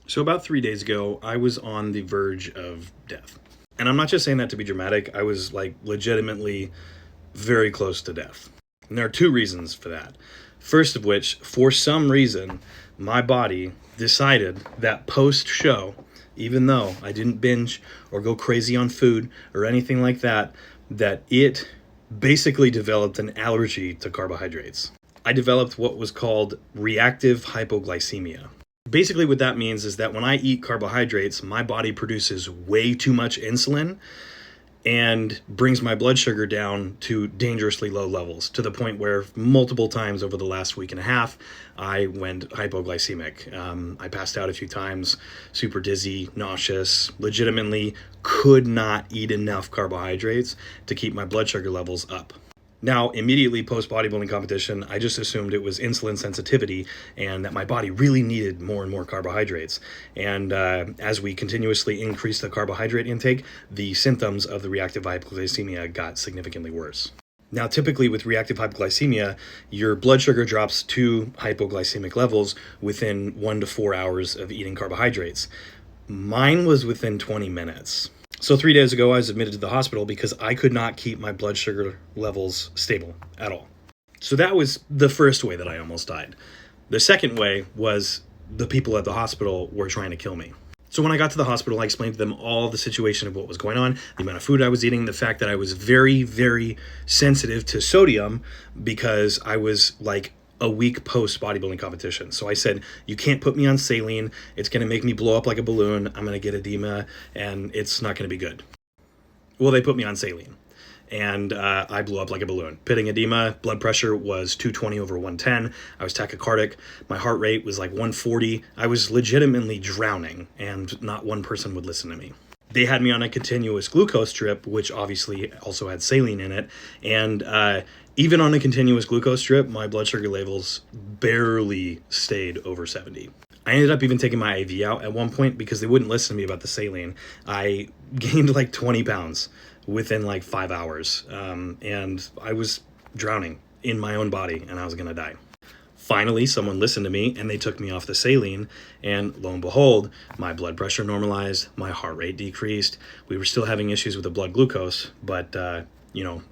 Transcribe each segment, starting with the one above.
So about 3 days ago, I was on the verge of death. And I'm not just saying that to be dramatic. I was like legitimately very close to death. And there are two reasons for that. First of which, for some reason, my body decided that post show, even though I didn't binge or go crazy on food or anything like that, that it basically developed an allergy to carbohydrates. I developed what was called reactive hypoglycemia. Basically, what that means is that when I eat carbohydrates, my body produces way too much insulin and brings my blood sugar down to dangerously low levels, to the point where multiple times over the last week and a half, I went hypoglycemic. I passed out a few times, super dizzy, nauseous, legitimately could not eat enough carbohydrates to keep my blood sugar levels up. Now, immediately post bodybuilding competition, I just assumed it was insulin sensitivity and that my body really needed more and more carbohydrates. And as we continuously increased the carbohydrate intake, the symptoms of the reactive hypoglycemia got significantly worse. Now, typically with reactive hypoglycemia, your blood sugar drops to hypoglycemic levels within 1 to 4 hours of eating carbohydrates. Mine was within 20 minutes. So 3 days ago, I was admitted to the hospital because I could not keep my blood sugar levels stable at all. So that was the first way that I almost died. The second way was the people at the hospital were trying to kill me. So when I got to the hospital, I explained to them all the situation of what was going on, the amount of food I was eating, the fact that I was very, very sensitive to sodium because I was like a week post bodybuilding competition. So I said, you can't put me on saline. It's going to make me blow up like a balloon. I'm going to get edema and it's not going to be good. Well, they put me on saline and I blew up like a balloon. Pitting edema, blood pressure was 220 over 110. I was tachycardic. My heart rate was like 140. I was legitimately drowning and not one person would listen to me. They had me on a continuous glucose drip, which obviously also had saline in it. And even on a continuous glucose drip, my blood sugar levels barely stayed over 70. I ended up even taking my IV out at one point because they wouldn't listen to me about the saline. I gained like 20 pounds within like 5 hours. And I was drowning in my own body and I was going to die. Finally, someone listened to me and they took me off the saline, and lo and behold, my blood pressure normalized, my heart rate decreased. We were still having issues with the blood glucose, but I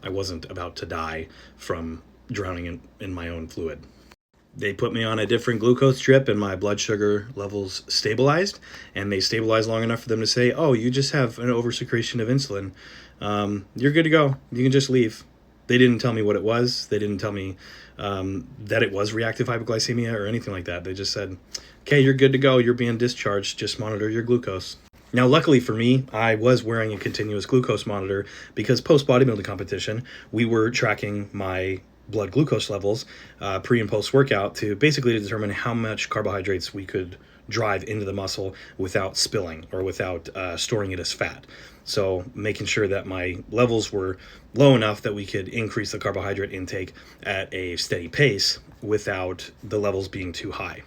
wasn't about to die from drowning in my own fluid. They put me on a different glucose drip and my blood sugar levels stabilized, and they stabilized long enough for them to say, oh, you just have an oversecretion of insulin. You're good to go. You can just leave. They didn't tell me what it was. They didn't tell me that it was reactive hypoglycemia or anything like that. They just said, okay, you're good to go. You're being discharged. Just monitor your glucose. Now, luckily for me, I was wearing a continuous glucose monitor because post bodybuilding competition, we were tracking my blood glucose levels pre and post workout to basically determine how much carbohydrates we could drive into the muscle without spilling or without storing it as fat. So making sure that my levels were low enough that we could increase the carbohydrate intake at a steady pace without the levels being too high.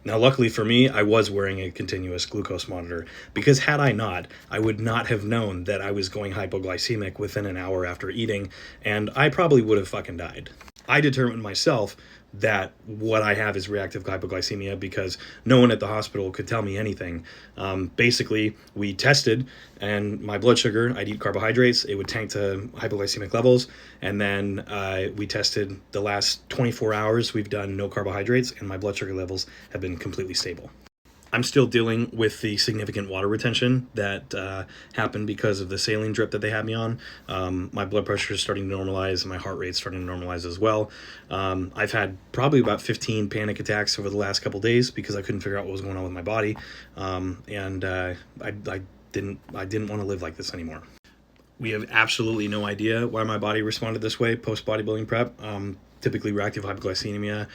Now, luckily for me, I was wearing a continuous glucose monitor because had I not, I would not have known that I was going hypoglycemic within an hour after eating, and I probably would have fucking died. I determined myself that what I have is reactive hypoglycemia because no one at the hospital could tell me anything. Basically, we tested, and my blood sugar, I'd eat carbohydrates, it would tank to hypoglycemic levels, and then we tested the last 24 hours, we've done no carbohydrates, and my blood sugar levels have been completely stable. I'm still dealing with the significant water retention that happened because of the saline drip that they had me on. My blood pressure is starting to normalize, and my heart rate's starting to normalize as well. I've had probably about 15 panic attacks over the last couple days because I couldn't figure out what was going on with my body, and I didn't want to live like this anymore. We have absolutely no idea why my body responded this way post bodybuilding prep. Typically, reactive hypoglycemia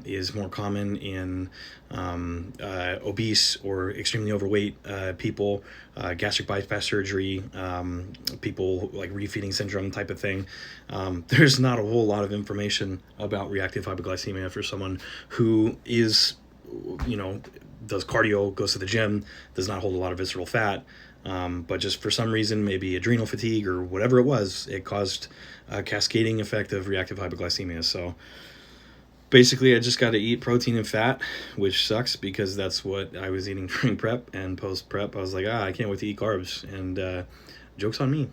is more common in obese or extremely overweight people, gastric bypass surgery, people like refeeding syndrome type of thing. There's not a whole lot of information about reactive hypoglycemia for someone who is, does cardio, goes to the gym, does not hold a lot of visceral fat. But just for some reason, maybe adrenal fatigue or whatever it was, it caused a cascading effect of reactive hypoglycemia. So Basically, I just got to eat protein and fat, which sucks because that's what I was eating during prep and post prep. I was like, I can't wait to eat carbs, and joke's on me.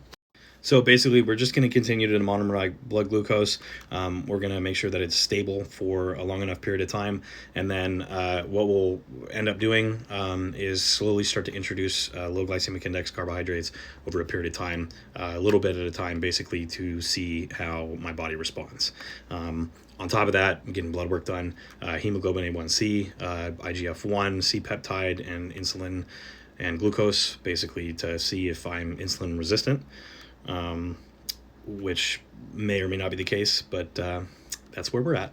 So basically, we're just going to continue to monitor my blood glucose. We're going to make sure that it's stable for a long enough period of time. And then what we'll end up doing is slowly start to introduce low glycemic index carbohydrates over a period of time, a little bit at a time, basically to see how my body responds. On top of that, I'm getting blood work done, hemoglobin A1C, IGF-1, C-peptide, and insulin and glucose, basically to see if I'm insulin resistant, which may or may not be the case, but that's where we're at.